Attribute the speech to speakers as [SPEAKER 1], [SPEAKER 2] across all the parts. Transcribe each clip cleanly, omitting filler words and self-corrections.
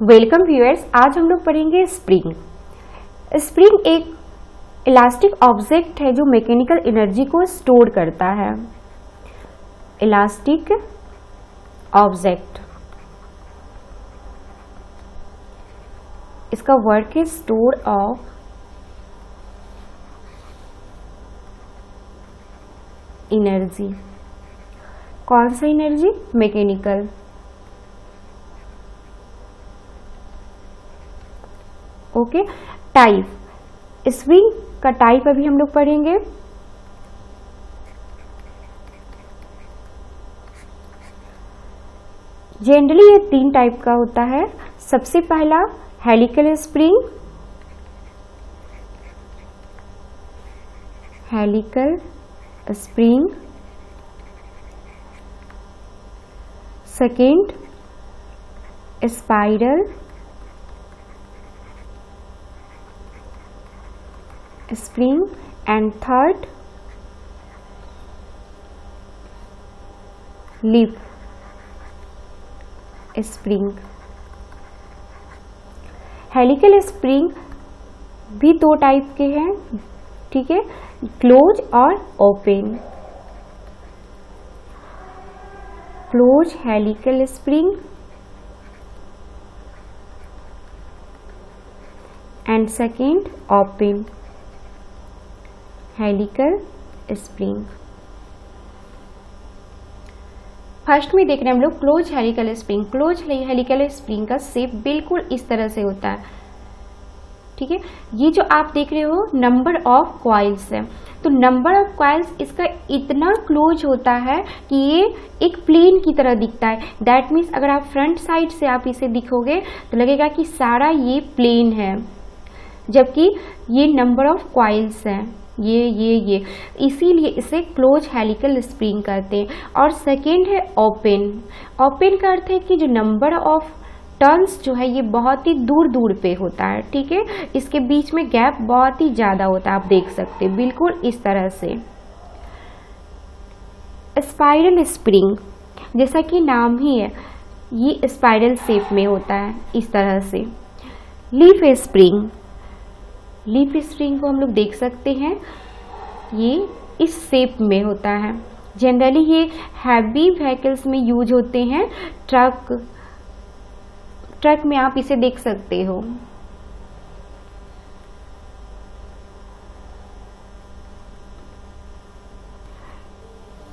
[SPEAKER 1] Welcome viewers. आज हम लोग पढ़ेंगे स्प्रिंग। स्प्रिंग एक इलास्टिक ऑब्जेक्ट है जो मैकेनिकल एनर्जी को स्टोर करता है। इलास्टिक ऑब्जेक्ट, इसका वर्क है स्टोर ऑफ एनर्जी। कौन सा energy? Mechanical. Okay, type, spring का टाइप अभी हम लोग पढ़ेंगे। जनरली ये 3 टाइप का होता है। सबसे पहला helical spring, helical spring. Second spiral spring and third leaf spring. Helical spring भी 2 टाइप के हैं, ठीक है, क्लोज और open. Close helical spring and second open helical spring. First में देख रहे हैं हम लोग close helical spring. Close helical spring का शेप बिल्कुल इस तरह से होता है, ठीक है। ये जो आप देख रहे हो नंबर ऑफ कॉइल्स है, तो नंबर ऑफ कॉइल्स इसका इतना क्लोज होता है कि ये एक प्लेन की तरह दिखता है। दैट मीन्स अगर आप फ्रंट साइड से आप इसे दिखोगे तो लगेगा कि सारा ये प्लेन है, जबकि ये नंबर ऑफ कॉइल्स है, ये इसीलिए इसे क्लोज हेलिकल स्प्रिंग कहते हैं। और सेकेंड है ओपन। ओपन का अर्थ है कि जो नंबर ऑफ टर्न्स जो है ये बहुत ही दूर दूर पे होता है, ठीक है, इसके बीच में गैप बहुत ही ज्यादा होता है। आप देख सकते हैं बिल्कुल इस तरह से। स्पाइरल स्प्रिंग, जैसा कि नाम ही है, ये स्पाइरल शेप में होता है इस तरह से। लीफ स्प्रिंग, लीफ स्प्रिंग को हम लोग देख सकते हैं, ये इस शेप में होता है। जनरली ये हैवी व्हीकल्स में यूज होते हैं। ट्रक में आप इसे देख सकते हो।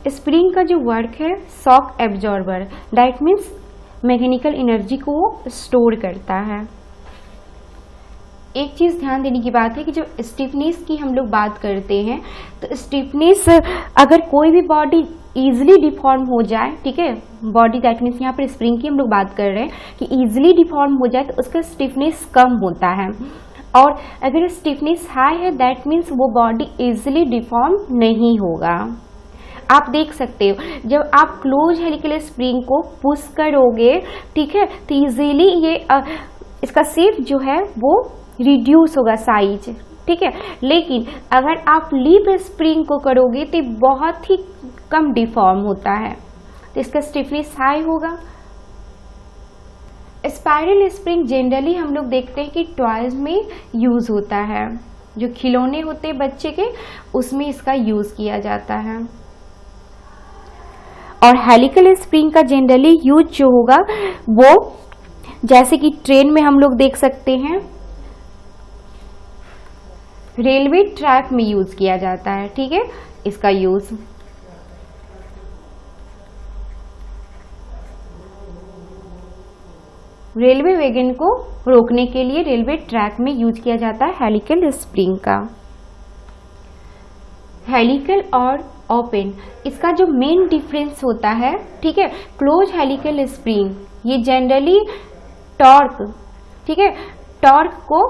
[SPEAKER 1] स्प्रिंग का जो वर्क है shock absorber, that means mechanical energy को स्टोर करता है। एक चीज ध्यान देने की बात है कि जब स्टिफनेस की हम लोग बात करते हैं तो स्टिफनेस, अगर कोई भी बॉडी इजीली डिफॉर्म हो जाए, ठीक है, बॉडी दैट मीन्स यहाँ पर स्प्रिंग की हम लोग बात कर रहे हैं कि इजीली डिफॉर्म हो जाए तो उसका स्टिफनेस कम होता है। और अगर स्टिफनेस हाई है दैट मीन्स वो बॉडी इजीली डिफॉर्म नहीं होगा। आप देख सकते हो जब आप क्लोज हेलिकल स्प्रिंग को पुश करोगे, ठीक है, तो इजीली ये इसका शेप जो है वो रिड्यूस होगा साइज, ठीक है। लेकिन अगर आप लीफ स्प्रिंग को करोगे तो बहुत ही कम डिफॉर्म होता है, तो इसका स्टिफनेस हाई होगा। स्पाइरल स्प्रिंग जनरली हम लोग देखते हैं कि टॉयज में यूज होता है, जो खिलौने होते हैं बच्चे के उसमें इसका यूज किया जाता है। और हेलिकल स्प्रिंग का जनरली यूज जो होगा वो जैसे कि ट्रेन में हम लोग देख सकते हैं, रेलवे ट्रैक में यूज किया जाता है, ठीक है, इसका यूज। रेलवे वैगन को रोकने के लिए रेलवे ट्रैक में यूज किया जाता है हेलिकल स्प्रिंग का। हेलिकल और ओपन, इसका जो मेन डिफरेंस होता है, ठीक है, क्लोज हेलिकल स्प्रिंग ये जनरली टॉर्क, ठीक है, टॉर्क को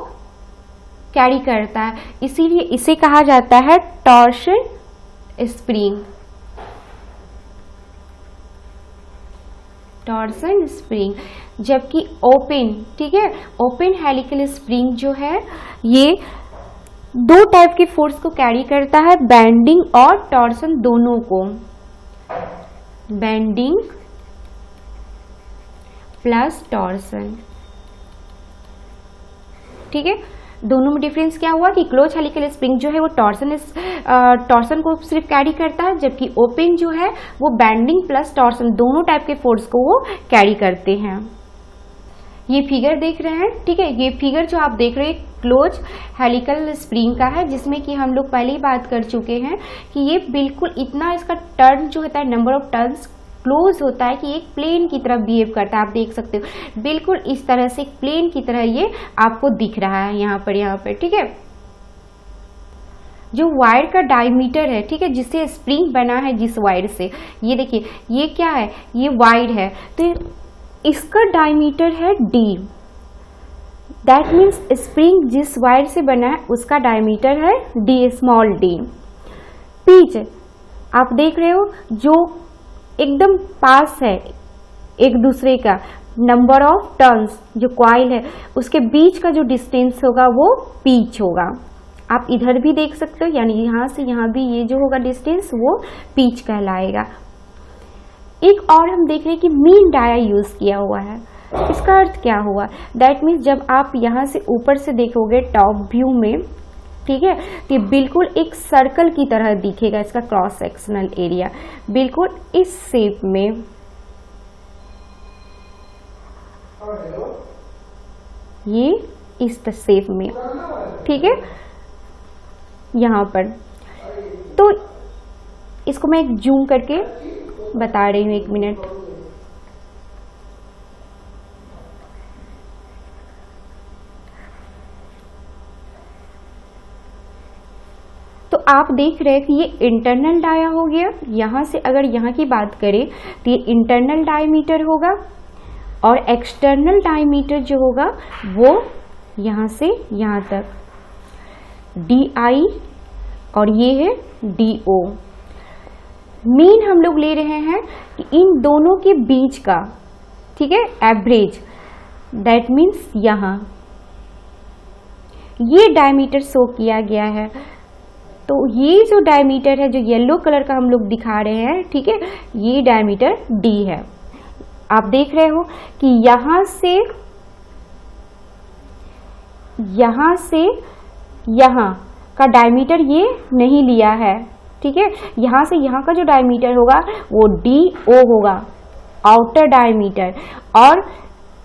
[SPEAKER 1] कैरी करता है, इसीलिए इसे कहा जाता है टॉर्शन स्प्रिंग। Torsion spring. जबकि ओपन, ठीक है, ओपन हेलिकल स्प्रिंग जो है ये 2 टाइप के फोर्स को कैरी करता है, बेंडिंग और टॉर्सन दोनों को। बेंडिंग प्लस टॉर्सन, ठीक है, दोनों में डिफरेंस क्या हुआ कि क्लोज हेलिकल स्प्रिंग जो है वो टॉर्सन को सिर्फ कैरी करता है, जबकि ओपन जो है वो बैंडिंग प्लस टॉर्सन दोनों टाइप के फोर्स को वो कैरी करते हैं। ये फिगर देख रहे हैं, ठीक है, ये फिगर जो आप देख रहे हैं क्लोज हेलिकल स्प्रिंग का है, जिसमें कि हम लोग पहले ही बात कर चुके हैं कि ये बिल्कुल इतना इसका टर्न जो होता है, नंबर ऑफ टर्न्स क्लोज होता है कि एक प्लेन की तरह बिहेव करता है। आप देख सकते हो बिल्कुल इस तरह से एक प्लेन की तरह ये आपको दिख रहा है यहाँ पर, ठीक है। जो वायर का डायमीटर है, ठीक है, जिससे स्प्रिंग बना है जिस वायर से, ये देखिए ये क्या है, ये वायर है, तो इसका डायमीटर है d। दैट मीन्स स्प्रिंग जिस वायर से बना है उसका डायमीटर है d, स्मॉल d। पिच आप देख रहे हो जो एकदम पास है एक दूसरे का, नंबर ऑफ टर्न्स जो कॉइल है उसके बीच का जो डिस्टेंस होगा वो पिच होगा। आप इधर भी देख सकते हो, यानी यहाँ से यहाँ भी ये जो होगा डिस्टेंस वो पिच कहलाएगा। एक और हम देख रहे हैं कि मीन डाया यूज किया हुआ है। इसका अर्थ क्या हुआ, दैट मीन्स जब आप यहाँ से ऊपर से देखोगे टॉप व्यू में, ठीक है, तो ये बिल्कुल एक सर्कल की तरह दिखेगा इसका क्रॉस सेक्शनल एरिया, बिल्कुल इस शेप में। ये इस शेप में, ठीक है, यहाँ पर। तो इसको मैं एक जूम करके बता रही हूँ, 1 मिनट। तो आप देख रहे हैं कि ये इंटरनल डाया हो गया। यहाँ से अगर यहाँ की बात करें तो ये इंटरनल डायमीटर होगा, और एक्सटर्नल डायमीटर जो होगा वो यहाँ से यहाँ तक DI, और ये है DO। मीन हम लोग ले रहे हैं कि इन दोनों के बीच का, ठीक है, एवरेज, दैट मीन्स यहाँ ये डायमीटर शो किया गया है। तो ये जो डायमीटर है जो येलो कलर का हम लोग दिखा रहे हैं, ठीक है, ये डायमीटर D है। आप देख रहे हो कि यहाँ से यहाँ का डायमीटर ये नहीं लिया है, ठीक है। यहाँ से यहाँ का जो डायमीटर होगा वो DO होगा, आउटर डायमीटर, और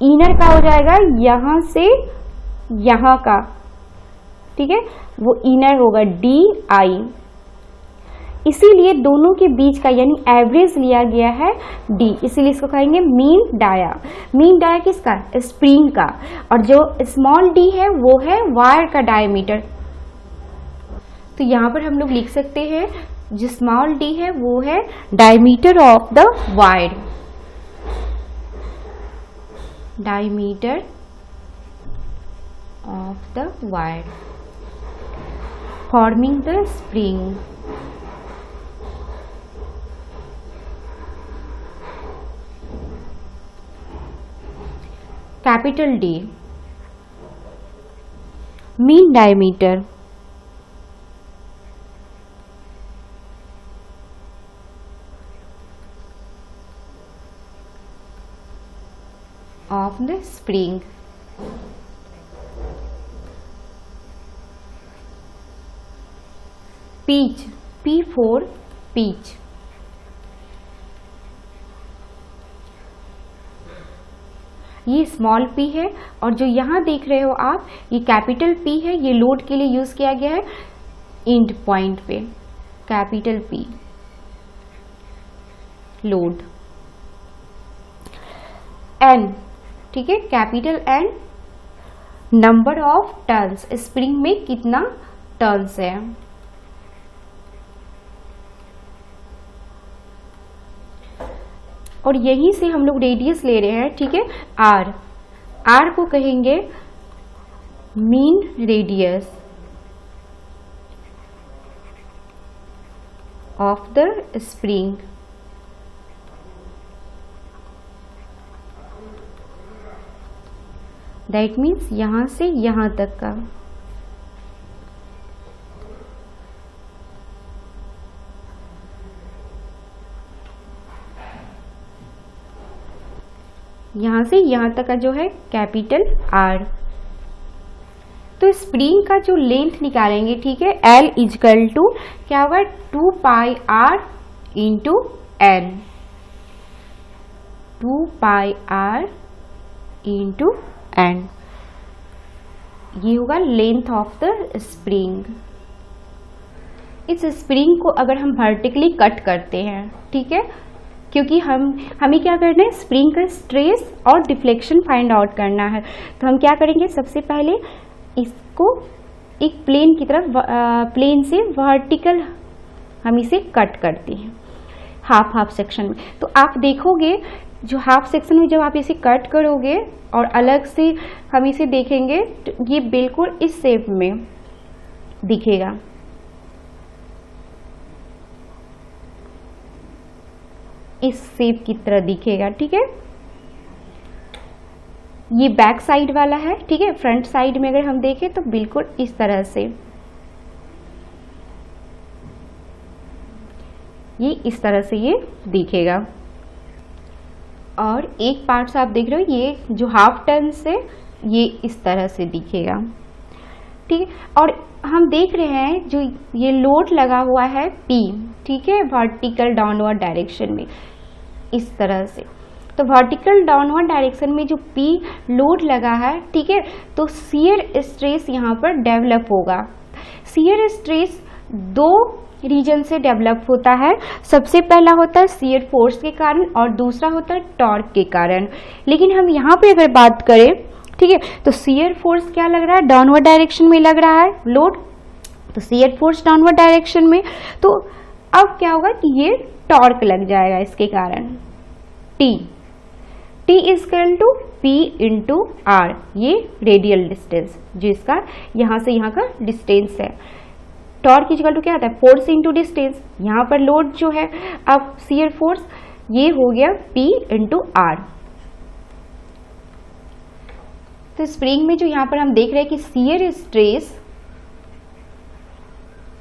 [SPEAKER 1] इनर का हो जाएगा यहाँ से यहाँ का, ठीक है, वो इनर होगा DI। इसीलिए दोनों के बीच का यानी एवरेज लिया गया है D, इसीलिए इसको कहेंगे मीन डाया। मीन डाया किसका, स्प्रिंग का, और जो स्मॉल d है वो है वायर का डायमीटर। तो यहाँ पर हम लोग लिख सकते हैं जो स्मॉल d है वो है diameter of the wire, diameter of the wire forming the spring। Capital D mean diameter of the spring। Pitch, P for pitch, ये स्मॉल p है, और जो यहाँ देख रहे हो आप ये कैपिटल P है। ये लोड के लिए यूज किया गया है एंड पॉइंट पे, कैपिटल P लोड। N, ठीक है, capital N number of turns, spring में कितना टर्न्स है। और यहीं से हम लोग रेडियस ले रहे हैं, ठीक है, R को कहेंगे mean radius of the spring. That means यहां से यहां तक का। यहां से यहां तक का जो है कैपिटल R। तो स्प्रिंग का जो लेंथ निकालेंगे, ठीक है, L इजकल टू क्या होगा 2 पाई R इंटू N, 2 पाई R इंटू N, ये होगा लेंथ ऑफ द स्प्रिंग। इस स्प्रिंग को अगर हम वर्टिकली कट करते हैं, ठीक है, क्योंकि हमें क्या करना है, स्प्रिंग का स्ट्रेस और डिफ्लेक्शन फाइंड आउट करना है, तो हम क्या करेंगे, सबसे पहले इसको एक प्लेन की तरफ, प्लेन से वर्टिकल हम इसे कट करते हैं हाफ हाफ सेक्शन में। तो आप देखोगे जो हाफ सेक्शन में जब आप इसे कट करोगे और अलग से हम इसे देखेंगे तो ये बिल्कुल इस शेप में दिखेगा। इस शेप की तरह दिखेगा, ठीक है। ये बैक साइड वाला है, ठीक है। फ्रंट साइड में अगर हम देखें तो बिल्कुल इस तरह से ये इस तरह से ये दिखेगा। और एक पार्ट से आप देख रहे हो ये जो हाफ टर्न से ये इस तरह से दिखेगा, ठीक है। और हम देख रहे हैं जो ये लोड लगा हुआ है P, ठीक है, वर्टिकल डाउनवर्ड डायरेक्शन में इस तरह से। तो वर्टिकल डाउनवर्ड डायरेक्शन में जो P लोड लगा है, ठीक है, तो शियर स्ट्रेस यहाँ पर डेवलप होगा। शियर स्ट्रेस दो रीजन से डेवलप होता है। सबसे पहला होता है शियर फोर्स के कारण और दूसरा होता है टॉर्क के कारण। लेकिन हम यहाँ पे अगर बात करें, ठीक है, तो शियर फोर्स क्या लग रहा है, डाउनवर्ड डायरेक्शन में लग रहा है लोड, तो शियर फोर्स डाउनवर्ड डायरेक्शन में। तो अब क्या होगा कि ये टॉर्क लग जाएगा इसके कारण, T is equal to P into R, ये रेडियल डिस्टेंस जो इसका यहाँ से यहाँ का डिस्टेंस है। टॉर्क इक्वल टू क्या आता है, फोर्स इंटू डिस्टेंस। यहाँ पर लोड जो है अब शियर फोर्स ये हो गया P इंटू R। तो स्प्रिंग में जो यहाँ पर हम देख रहे हैं कि शियर स्ट्रेस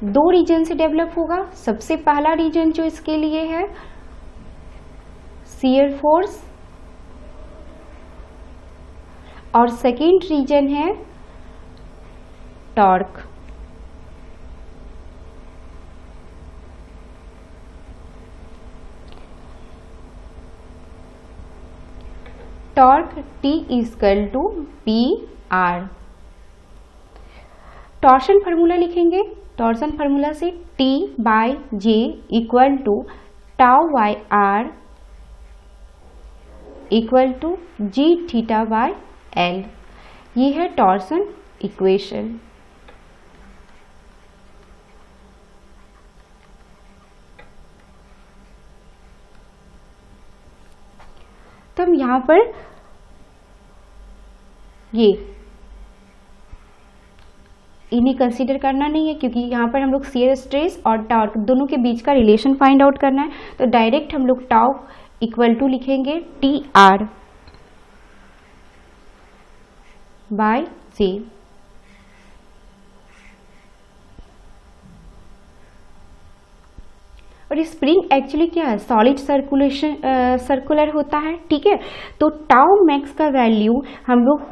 [SPEAKER 1] दो रीजन से डेवलप होगा। सबसे पहला रीजन जो इसके लिए है शियर फोर्स और सेकेंड रीजन है torque. Torque T equal to P R. Torsion formula लिखेंगे। टॉर्शन फार्मूला से T by J equal to tau by R equal to G theta by L। ये है टॉर्सन इक्वेशन। तो हम यहाँ पर ये इन्हें कंसीडर करना नहीं है क्योंकि यहाँ पर हम लोग शियर स्ट्रेस और टॉर्क दोनों के बीच का रिलेशन फाइंड आउट करना है। तो डायरेक्ट हम लोग टाउ इक्वल टू लिखेंगे टी आर बाय जे। और स्प्रिंग एक्चुअली क्या है, सॉलिड सर्कुलर होता है, ठीक है। तो टाउ मैक्स का वैल्यू हम लोग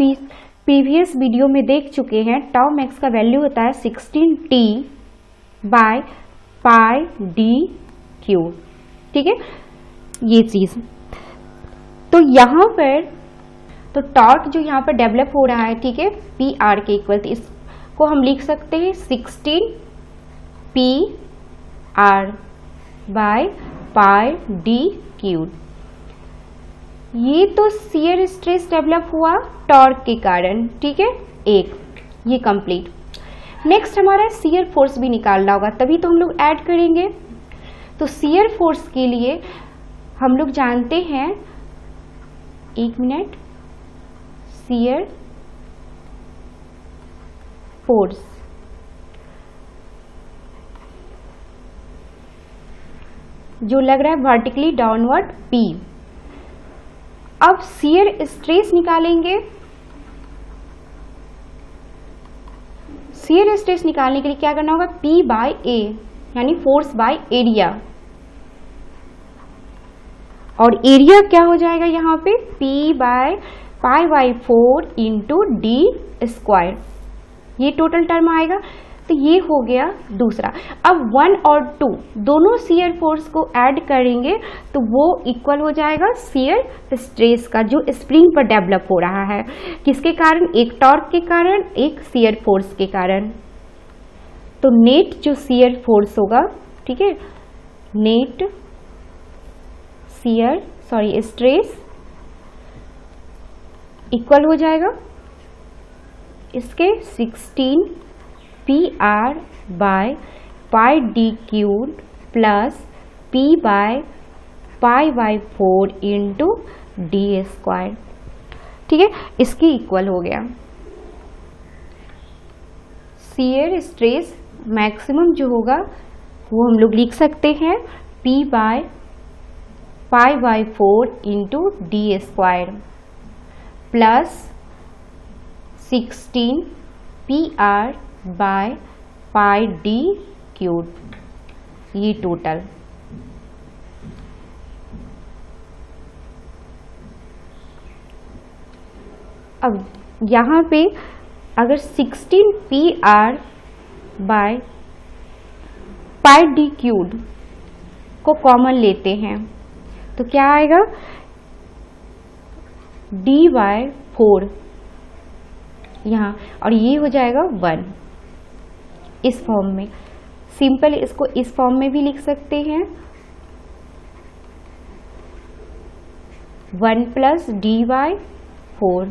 [SPEAKER 1] प्रीवियस वीडियो में देख चुके हैं। टाउ मैक्स का वैल्यू होता है 16t bye pi D Q, ठीक है, ये चीज। तो यहाँ पर तो टॉर्क जो यहाँ पर डेवलप हो रहा है, ठीक है, पी आर के इक्वल, तो इसको हम लिख सकते हैं 16p R by pi D cube. ये तो शियर स्ट्रेस डेवलप हुआ टॉर्क के कारण, ठीक है, एक ये कंप्लीट। नेक्स्ट हमारा शियर फोर्स भी निकालना होगा, तभी तो हम लोग ऐड करेंगे। तो शियर फोर्स के लिए हम लोग जानते हैं, एक मिनट, शियर फोर्स जो लग रहा है वर्टिकली डाउनवर्ड P। अब शियर स्ट्रेस निकालेंगे। शियर स्ट्रेस निकालने के लिए क्या करना होगा, P बाय A यानी फोर्स बाय एरिया। और एरिया क्या हो जाएगा यहाँ पे, P by pi by 4 into D square. ये टोटल टर्म आएगा। तो ये हो गया दूसरा। अब 1 और 2 दोनों शियर फोर्स को ऐड करेंगे तो वो इक्वल हो जाएगा शियर स्ट्रेस का जो स्प्रिंग पर डेवलप हो रहा है। किसके कारण? एक टॉर्क के कारण, एक शियर फोर्स के कारण। तो नेट जो शियर फोर्स होगा, ठीक है, नेट स्ट्रेस इक्वल हो जाएगा इसके 16 PR bye pi D cube plus P by pi by 4 into D square. ठीक है, इसकी इक्वल हो गया। शियर स्ट्रेस मैक्सिमम जो होगा वो हम लोग लिख सकते हैं P by pi by 4 into D square plus 16 PR bye pi D cube, ये टोटल। अब यहाँ पे अगर 16 PR bye pi D cube को कॉमन लेते हैं तो क्या आएगा? d बाय 4 यहाँ, और ये हो जाएगा 1 इस फॉर्म में। सिंपल इसको इस फॉर्म में भी लिख सकते हैं 1 प्लस d बाय 4।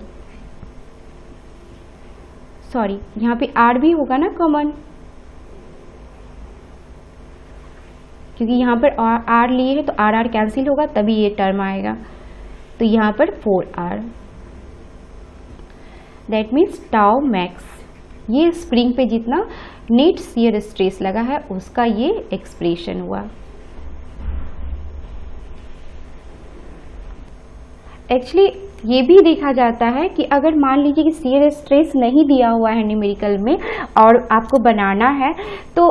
[SPEAKER 1] सॉरी, यहाँ पे r भी होगा ना कॉमन, क्योंकि यहाँ पर r लिए है तो r कैंसिल होगा तभी ये टर्म आएगा। तो यहाँ पर 4r, that means tau max, ये स्प्रिंग पे जितना नेट शियर स्ट्रेस लगा है उसका ये एक्सप्रेशन हुआ। एक्चुअली ये भी देखा जाता है कि अगर मान लीजिए कि शियर स्ट्रेस नहीं दिया हुआ है न्यूमेरिकल में और आपको बनाना है तो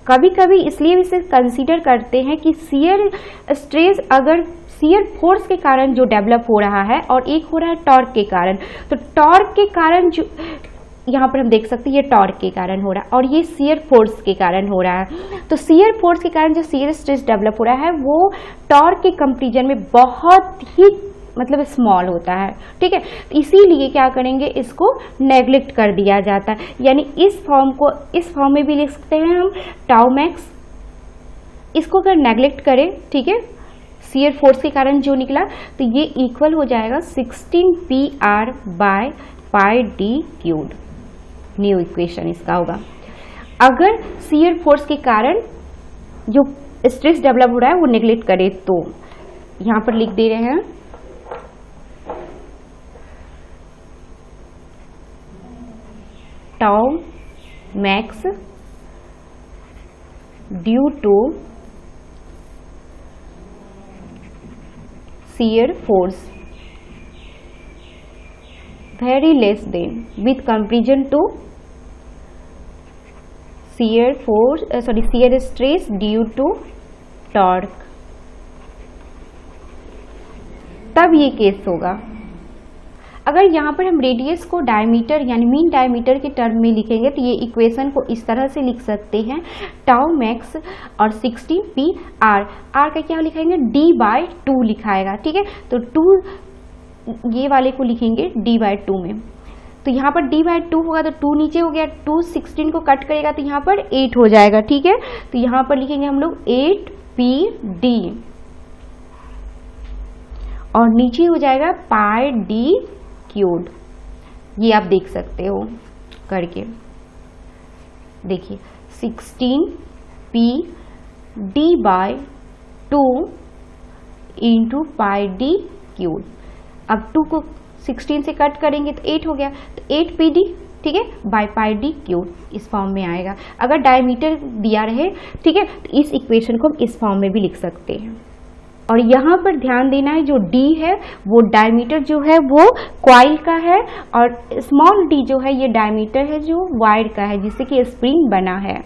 [SPEAKER 1] कभी कभी इसलिए भी इसे कंसीडर करते हैं कि शियर स्ट्रेस अगर शियर फोर्स के कारण जो डेवलप हो रहा है और एक हो रहा है टॉर्क के कारण, तो टॉर्क के कारण जो यहाँ पर हम देख सकते हैं ये टॉर्क के कारण हो रहा है और ये शियर फोर्स के कारण हो रहा है। तो शियर फोर्स के कारण जो शियर स्ट्रेस डेवलप हो रहा है वो टॉर्क के कंपैरिजन में बहुत ही मतलब स्मॉल होता है। ठीक है, इसीलिए क्या करेंगे, इसको नेग्लेक्ट कर दिया जाता है। यानी इस फॉर्म को इस फॉर्म में भी लिख सकते हैं हम टाउ मैक्स। इसको अगर नेग्लेक्ट करें, ठीक है, शियर फोर्स के कारण जो निकला तो ये इक्वल हो जाएगा 16 PR bye pi D cube. New equation इसका होगा। अगर शियर फोर्स के कारण जो स्ट्रेस डेवलप हो रहा है वो नेग्लेक्ट करें तो यहाँ पर लिख दे रहे हैं tau max due to shear force very less than with comparison to shear force shear stress due to torque। तब ये केस होगा। अगर यहाँ पर हम रेडियस को डायमीटर यानी मीन डायमीटर के टर्म में लिखेंगे तो ये इक्वेशन को इस तरह से लिख सकते हैं टाउ मैक्स और 16 PR, r का क्या लिखेंगे d बाय 2 लिखाएगा। ठीक है, तो 2 ये वाले को लिखेंगे d बाय 2 में, तो यहाँ पर d बाय 2 होगा तो 2 नीचे हो गया, 2 16 को कट करेगा तो यहाँ पर 8 हो जाएगा। ठीक है, तो यहाँ पर लिखेंगे हम लोग 8PD और नीचे हो जाएगा पाई डी क्यूब। ये आप देख सकते हो करके, देखिए 16PD by 2 into pi D cube. अब 2 को 16 से कट करेंगे तो 8 हो गया, तो 8PD, ठीक है, बाय पाई डी क्यूब इस फॉर्म में आएगा। अगर डायमीटर दिया रहे, ठीक है, तो इस इक्वेशन को हम इस फॉर्म में भी लिख सकते हैं। और यहाँ पर ध्यान देना है जो D है वो डायमीटर जो है वो कॉइल का है और स्मॉल d जो है ये डायमीटर है जो वायर का है जिससे कि स्प्रिंग बना है।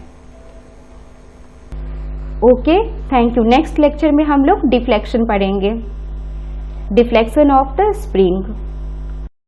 [SPEAKER 1] Okay, thank you. Next lecture में हम लोग डिफ्लेक्शन पढ़ेंगे, डिफ्लेक्शन ऑफ द स्प्रिंग।